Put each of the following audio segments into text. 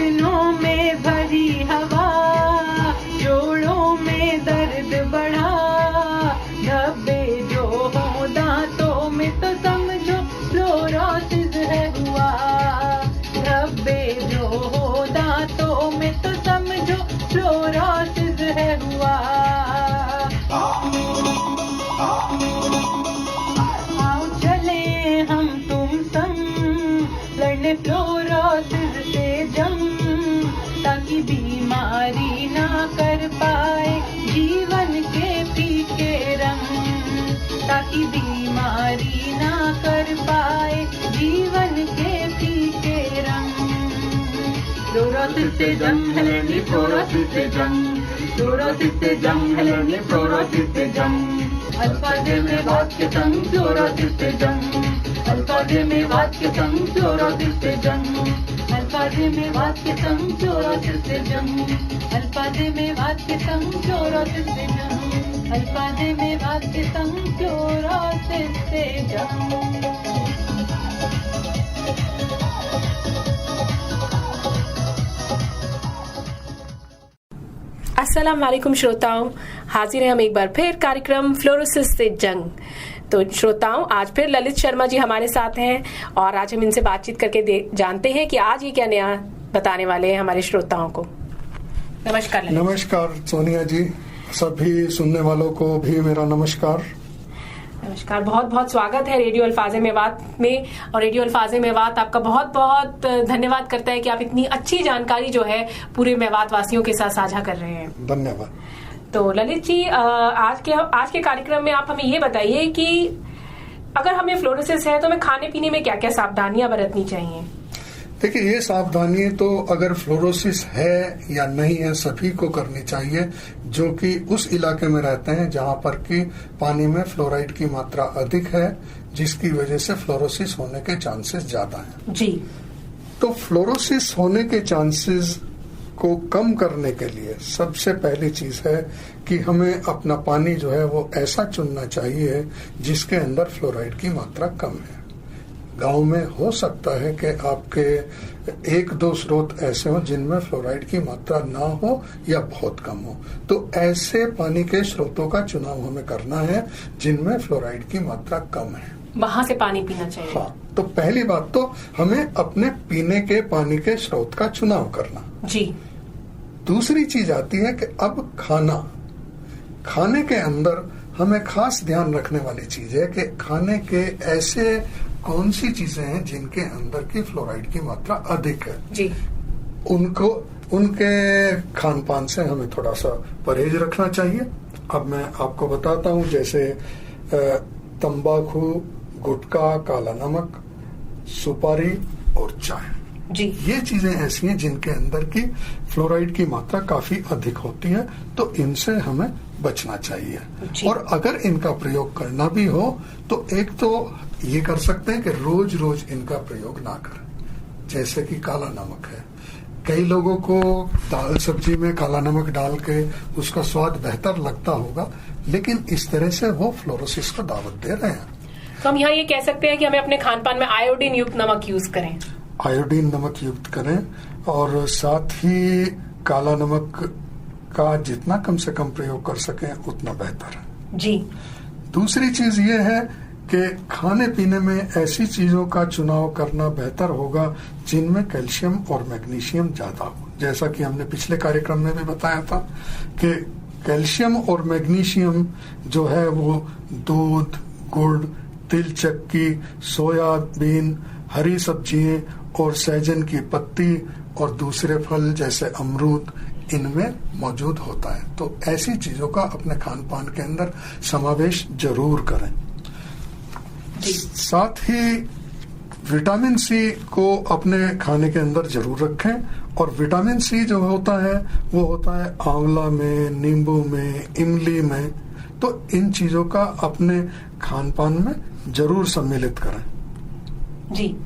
घुटनों में भरी हवा, जोड़ों में दर्द बढ़ा, धब्बे जो हो दांतों में तो समझो फ्लोरोसिस है हुआ, धब्बे जो हो दांतों में तो समझो फ्लोरोसिस है हुआ। आओ चले हम तुम संग, लड़ने फ्लोरोसिस से जंग, ताकि बीमारी ना कर पाए जीवन के फीके रंग, ताकि बीमारी ना कर पाए जीवन के फीके रंग। फ्लोरोसिस से जंग है लड़नी, फ्लोरोसिस से जंग, फ्लोरोसिस से जंग है लड़नी, फ्लोरोसिस से जंग। अल्फाजे में बात के संग फ्लोरोसिस से जंग, अल्फाजे में बात के संग फ्लोरोसिस से जंग, अल्फाजे में बात के संग फ्लोरोसिस से जंग, अल्फाजे में बात के संग फ्लोरोसिस से जंग, अल्फाजे में बात के संग फ्लोरोसिस से जंग। अस्सलाम वालेकुम श्रोताओं, हाजिर हैं हम एक बार फिर कार्यक्रम फ्लोरोसिस से जंग। तो श्रोताओं, आज फिर ललित शर्मा जी हमारे साथ हैं और आज हम इनसे बातचीत करके जानते हैं कि आज ये क्या नया बताने वाले हैं हमारे श्रोताओं को। नमस्कार ललित। नमस्कार सोनिया जी, सभी सुनने वालों को भी मेरा नमस्कार। नमस्कार, बहुत बहुत स्वागत है रेडियो अल्फाज़े मेवात में। और रेडियो अल्फाज़े मेवात आपका बहुत बहुत धन्यवाद करता है कि आप इतनी अच्छी जानकारी जो है पूरे मेवात वासियों के साथ साझा कर रहे हैं। धन्यवाद। तो ललित जी, आज के कार्यक्रम में आप हमें ये बताइए कि अगर हमें फ्लोरोसिस है तो हमें खाने पीने में क्या क्या सावधानियां बरतनी चाहिए। देखिए, ये सावधानी तो अगर फ्लोरोसिस है या नहीं है सभी को करनी चाहिए जो कि उस इलाके में रहते हैं जहां पर कि पानी में फ्लोराइड की मात्रा अधिक है, जिसकी वजह से फ्लोरोसिस होने के चांसेस ज्यादा हैं। जी। तो फ्लोरोसिस होने के चांसेस को कम करने के लिए सबसे पहली चीज है कि हमें अपना पानी जो है वो ऐसा चुनना चाहिए जिसके अंदर फ्लोराइड की मात्रा कम है। गांव में हो सकता है कि आपके एक दो स्रोत ऐसे हो जिनमें फ्लोराइड की मात्रा ना हो या बहुत कम हो, तो ऐसे पानी के स्रोतों का चुनाव हमें करना है जिनमें फ्लोराइड की मात्रा कम है, वहां से पानी पीना चाहिए। हाँ, तो पहली बात तो हमें अपने पीने के पानी के स्रोत का चुनाव करना। जी। दूसरी चीज आती है कि अब खाने के अंदर हमें खास ध्यान रखने वाली चीज है कि खाने के ऐसे कौन सी चीजें हैं जिनके अंदर की फ्लोराइड की मात्रा अधिक है। जी। उनके खान पान से हमें थोड़ा सा परहेज रखना चाहिए। अब मैं आपको बताता हूँ, जैसे तंबाकू, गुटखा, काला नमक, सुपारी और चाय। जी। ये चीजें ऐसी हैं जिनके अंदर की फ्लोराइड की मात्रा काफी अधिक होती है, तो इनसे हमें बचना चाहिए। और अगर इनका प्रयोग करना भी हो तो एक तो ये कर सकते हैं कि रोज रोज इनका प्रयोग ना करें। जैसे कि काला नमक है, कई लोगों को दाल सब्जी में काला नमक डाल के उसका स्वाद बेहतर लगता होगा, लेकिन इस तरह से वो फ्लोरोसिस को दावत दे रहे हैं। तो हम यहाँ ये कह सकते हैं कि हमें अपने खान पान में आयोडीन युक्त नमक यूज करें। आयोडीन नमक युक्त करें और साथ ही काला नमक का जितना कम से कम प्रयोग कर सकें उतना बेहतर है। जी। दूसरी चीज ये है कि खाने पीने में ऐसी चीजों का चुनाव करना बेहतर होगा जिनमें कैल्शियम और मैग्नीशियम ज्यादा हो। जैसा कि हमने पिछले कार्यक्रम में भी बताया था कि कैल्शियम और मैग्नीशियम जो है वो दूध, गुड़, तिल चक्की, सोयाबीन, हरी सब्जियां और सहजन की पत्ती और दूसरे फल जैसे अमरूद, इनमें मौजूद होता है। तो ऐसी चीजों का अपने खान पान के अंदर समावेश जरूर करें। साथ ही विटामिन सी को अपने खाने के अंदर जरूर रखें। और विटामिन सी जो होता है वो होता है आंवला में, नींबू में, इमली में। तो इन चीजों का अपने खान पान में जरूर सम्मिलित करें। जी।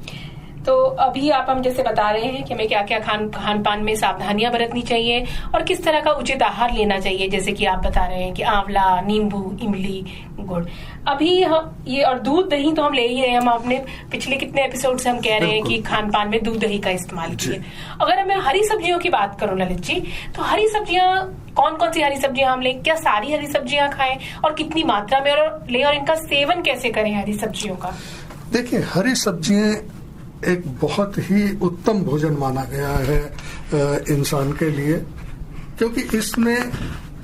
तो अभी आप हम जैसे बता रहे हैं कि हमें क्या क्या खान पान में सावधानियां बरतनी चाहिए और किस तरह का उचित आहार लेना चाहिए, जैसे कि आप बता रहे हैं कि आंवला, नींबू, इमली, गुड। अभी ये और दूध दही तो हम ले ही रहे हैं, हम अपने पिछले कितने एपिसोड से हम कह रहे हैं कि खान पान में दूध दही का इस्तेमाल कीजिए। अगर मैं हरी सब्जियों की बात करूं ललित जी, तो हरी सब्जियां कौन कौन सी हरी सब्जियां हम लें? क्या सारी हरी सब्जियां खाएं और कितनी मात्रा में लें, और इनका सेवन कैसे करें हरी सब्जियों का? देखिए, हरी सब्जियां एक बहुत ही उत्तम भोजन माना गया है इंसान के लिए, क्योंकि इसमें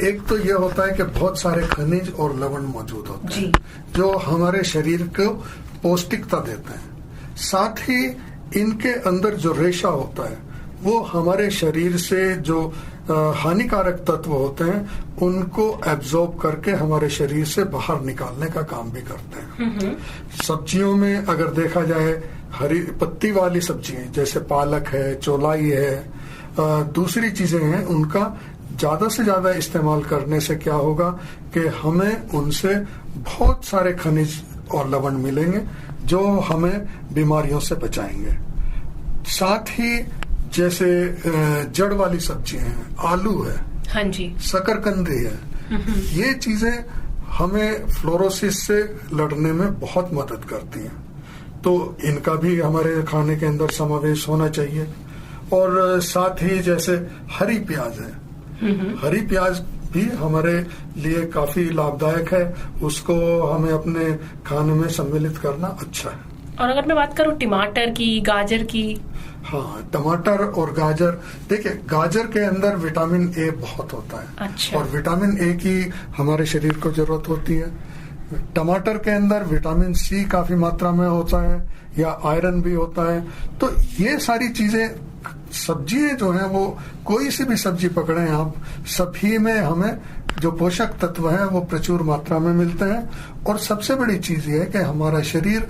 एक तो यह होता है कि बहुत सारे खनिज और लवण मौजूद होते हैं जो हमारे शरीर को पौष्टिकता देते हैं। साथ ही इनके अंदर जो रेशा होता है वो हमारे शरीर से जो हानिकारक तत्व होते हैं उनको एब्जॉर्ब करके हमारे शरीर से बाहर निकालने का काम भी करते हैं। सब्जियों में अगर देखा जाए, हरी पत्ती वाली सब्जियां जैसे पालक है, चौलाई है, दूसरी चीजें हैं, उनका ज्यादा से ज्यादा इस्तेमाल करने से क्या होगा कि हमें उनसे बहुत सारे खनिज और लवण मिलेंगे जो हमें बीमारियों से बचाएंगे। साथ ही जैसे जड़ वाली सब्जियां हैं, आलू है, हाँ जी, शकरकंदी है, ये चीजें हमें फ्लोरोसिस से लड़ने में बहुत मदद करती हैं, तो इनका भी हमारे खाने के अंदर समावेश होना चाहिए। और साथ ही जैसे हरी प्याज है, हरी प्याज भी हमारे लिए काफी लाभदायक है, उसको हमें अपने खाने में सम्मिलित करना अच्छा है। और अगर मैं बात करूं टमाटर की, गाजर की? हाँ, टमाटर और गाजर, देखिए गाजर के अंदर विटामिन ए बहुत होता है। अच्छा। और विटामिन ए की हमारे शरीर को जरूरत होती है। टमाटर के अंदर विटामिन सी काफी मात्रा में होता है, या आयरन भी होता है। तो ये सारी चीजें, सब्जियां जो हैं वो कोई सी भी सब्जी पकड़ें आप, सभी में हमें जो पोषक तत्व हैं वो प्रचुर मात्रा में मिलते हैं। और सबसे बड़ी चीज ये है कि हमारा शरीर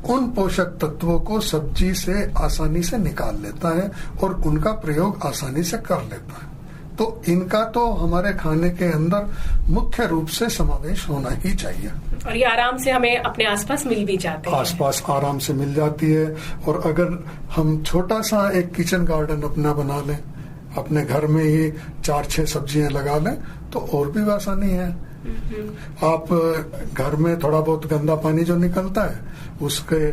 उन पोषक तत्वों को सब्जी से आसानी से निकाल लेता है और उनका प्रयोग आसानी से कर लेता है। तो इनका तो हमारे खाने के अंदर मुख्य रूप से समावेश होना ही चाहिए। और ये आराम से हमें अपने आसपास मिल भी जाते हैं। आसपास आराम से मिल जाती है। और अगर हम छोटा सा एक किचन गार्डन अपना बना लें, अपने घर में ही 4-6 सब्जियां लगा लें, तो और भी आसानी है। आप घर में थोड़ा बहुत गंदा पानी जो निकलता है उसके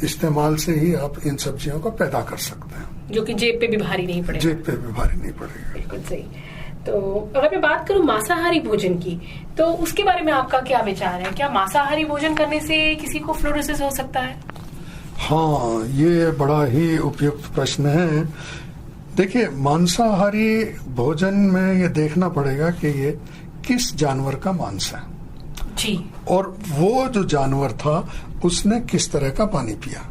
इस्तेमाल से ही आप इन सब्जियों को पैदा कर सकते हैं, जो कि जेब पे भी भारी नहीं पड़ेगा। जेब पे भी भारी नहीं पड़ेगा। बिल्कुल सही। तो अगर मैं बात करूं मांसाहारी भोजन की, तो उसके बारे में आपका क्या विचार है? क्या मांसाहारी भोजन करने से किसी को फ्लोरोसिस हो सकता है? हाँ, ये बड़ा ही उपयुक्त प्रश्न है। देखिए, मांसाहारी भोजन में ये देखना पड़ेगा कि ये किस जानवर का मांस है जी, और वो जो जानवर था उसने किस तरह का पानी पिया।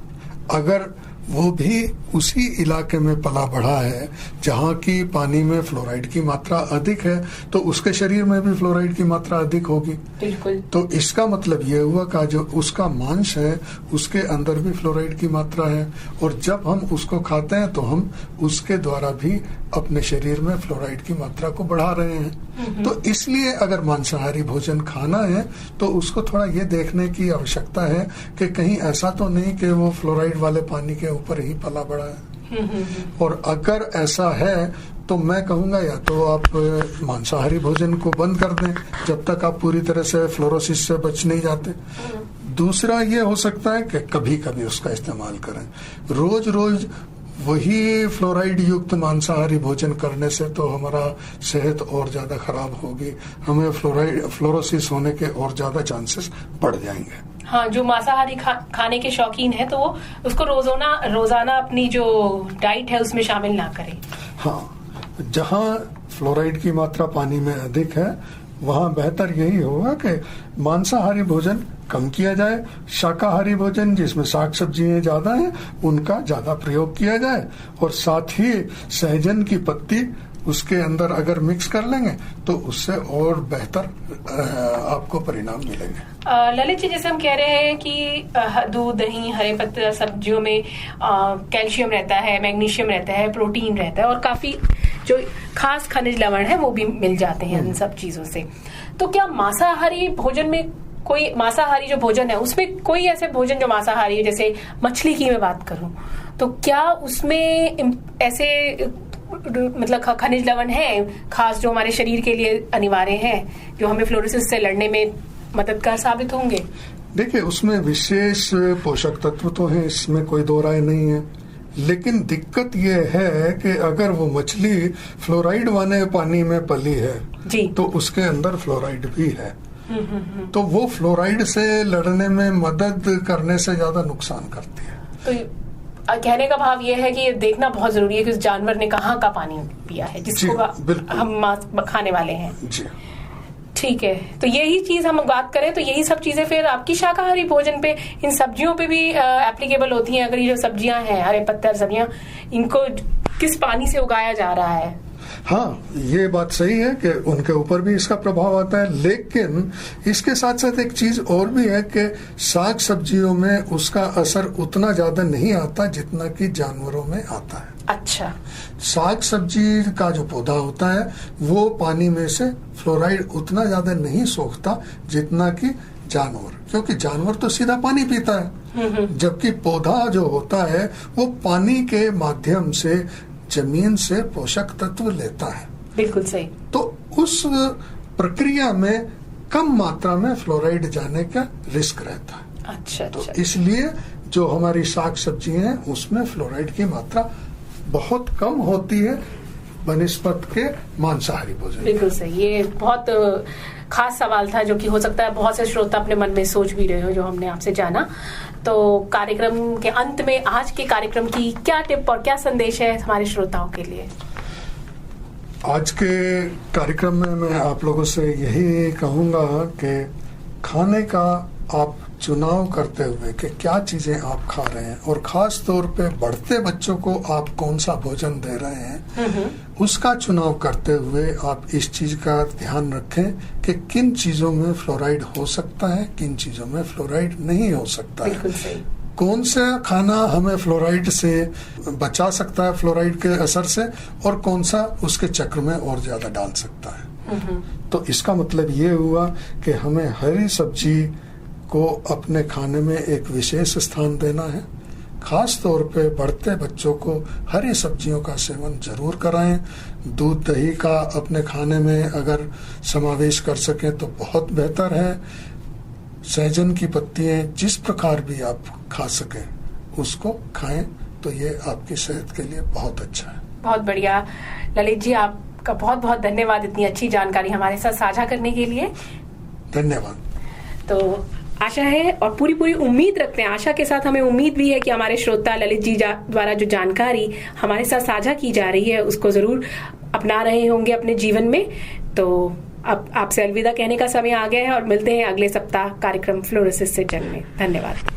अगर वो भी उसी इलाके में पला बढ़ा है जहाँ की पानी में फ्लोराइड की मात्रा अधिक है, तो उसके शरीर में भी फ्लोराइड की मात्रा अधिक होगी। बिल्कुल। तो इसका मतलब ये हुआ कि जो उसका मांस है उसके अंदर भी फ्लोराइड की मात्रा है, और जब हम उसको खाते हैं तो हम उसके द्वारा भी अपने शरीर में फ्लोराइड की मात्रा को बढ़ा रहे हैं। तो इसलिए अगर मांसाहारी भोजन खाना है तो उसको थोड़ा ये देखने की आवश्यकता है कि कहीं ऐसा तो नहीं कि वो फ्लोराइड वाले पानी के ऊपर ही पला बढ़ा है। और अगर ऐसा है तो मैं कहूँगा या तो आप मांसाहारी भोजन को बंद कर दें जब तक आप पूरी तरह से फ्लोरोसिस से बच नहीं जाते। दूसरा ये हो सकता है कि कभी कभी उसका इस्तेमाल करें। रोज रोज वही फ्लोराइड युक्त मांसाहारी भोजन करने से तो हमारा सेहत और ज्यादा खराब होगी, हमें फ्लोरोसिस होने के और ज्यादा चांसेस बढ़ जाएंगे। हाँ, जो मांसाहारी खाने के शौकीन है तो वो उसको रोजाना अपनी जो डाइट है उसमें शामिल ना करें। हाँ, जहाँ फ्लोराइड की मात्रा पानी में अधिक है वहाँ बेहतर यही होगा कि मांसाहारी भोजन कम किया जाए, शाकाहारी भोजन जिसमें साग सब्जियां ज्यादा हैं उनका ज्यादा प्रयोग किया जाए, और साथ ही सहजन की पत्ती उसके अंदर अगर मिक्स कर लेंगे तो उससे और बेहतर आपको परिणाम मिलेंगे। ललित जी, जैसे हम कह रहे हैं कि दूध, दही, हरे पत्ते सब्जियों में कैल्शियम रहता है, मैग्नीशियम रहता है, प्रोटीन रहता है, और काफी जो खास खनिज लवण है वो भी मिल जाते हैं इन सब चीजों से। तो क्या मांसाहारी भोजन में कोई मांसाहारी जो भोजन है उसमें कोई ऐसे भोजन जो मांसाहारी है, जैसे मछली की मैं बात करूं, तो क्या उसमें ऐसे मतलब खनिज लवण है खास जो हमारे शरीर के लिए अनिवार्य है, जो हमें फ्लोरोसिस से लड़ने में मददगार साबित होंगे? देखिए, उसमें विशेष पोषक तत्व तो हैं, इसमें कोई दो राय नहीं है, लेकिन दिक्कत ये है कि अगर वो मछली फ्लोराइड वाले पानी में पली है जी, तो उसके अंदर फ्लोराइड भी है। तो वो फ्लोराइड से लड़ने में मदद करने से ज्यादा नुकसान करती है। तो कहने का भाव ये है कि ये देखना बहुत जरूरी है कि उस जानवर ने कहाँ का पानी पिया है जिसको हम मांस खाने वाले हैं। जी ठीक है, तो यही चीज हम बात करें तो यही सब चीजें फिर आपकी शाकाहारी भोजन पे, इन सब्जियों पे भी एप्लीकेबल होती हैं। अगर ये जो सब्जियां हैं, हरे पत्ते सब्जियां, इनको किस पानी से उगाया जा रहा है? हाँ, ये बात सही है कि उनके ऊपर भी इसका प्रभाव आता है, लेकिन इसके साथ साथ एक चीज और भी है कि साग सब्जियों में उसका असर उतना ज्यादा नहीं आता जितना कि जानवरों में आता है। अच्छा, साग सब्जी का जो पौधा होता है वो पानी में से फ्लोराइड उतना ज्यादा नहीं सोखता जितना कि जानवर, क्योंकि जानवर तो सीधा पानी पीता है, जबकि पौधा जो होता है वो पानी के माध्यम से जमीन से पोषक तत्व लेता है। बिल्कुल सही। तो उस प्रक्रिया में कम मात्रा में फ्लोराइड जाने का रिस्क रहता है। अच्छा, तो अच्छा। इसलिए जो हमारी साग सब्जी हैं उसमें फ्लोराइड की मात्रा बहुत कम होती है बनिस्बत के मांसाहारी भोजन। बिल्कुल सही। ये बहुत खास सवाल था जो कि हो सकता है बहुत से श्रोता अपने मन में सोच भी रहे हो, जो हमने आपसे जाना। तो कार्यक्रम के अंत में आज के कार्यक्रम की क्या टिप और क्या संदेश है हमारे श्रोताओं के लिए? आज के कार्यक्रम में मैं आप लोगों से यही कहूंगा कि खाने का आप चुनाव करते हुए कि क्या चीजें आप खा रहे हैं, और खास तौर पे बढ़ते बच्चों को आप कौन सा भोजन दे रहे हैं, उसका चुनाव करते हुए आप इस चीज का ध्यान रखें कि किन चीजों में फ्लोराइड हो सकता है, किन चीजों में फ्लोराइड नहीं हो सकता है। बिल्कुल सही। कौन सा खाना हमें फ्लोराइड से बचा सकता है, फ्लोराइड के असर से, और कौन सा उसके चक्र में और ज्यादा डाल सकता है। तो इसका मतलब ये हुआ कि हमें हरी सब्जी को अपने खाने में एक विशेष स्थान देना है। खास तौर पे बढ़ते बच्चों को हरी सब्जियों का सेवन जरूर कराएं। दूध दही का अपने खाने में अगर समावेश कर सकें तो बहुत बेहतर है। सहजन की पत्तियां जिस प्रकार भी आप खा सकें उसको खाएं, तो ये आपकी सेहत के लिए बहुत अच्छा है। बहुत बढ़िया ललित जी, आपका बहुत बहुत धन्यवाद इतनी अच्छी जानकारी हमारे साथ साझा करने के लिए। धन्यवाद। तो आशा है और पूरी पूरी उम्मीद रखते हैं, आशा के साथ हमें उम्मीद भी है कि हमारे श्रोता ललित जी द्वारा जो जानकारी हमारे साथ साझा की जा रही है उसको जरूर अपना रहे होंगे अपने जीवन में। तो अब आपसे अलविदा कहने का समय आ गया है और मिलते हैं अगले सप्ताह कार्यक्रम फ्लोरोसिस से जंग में। धन्यवाद।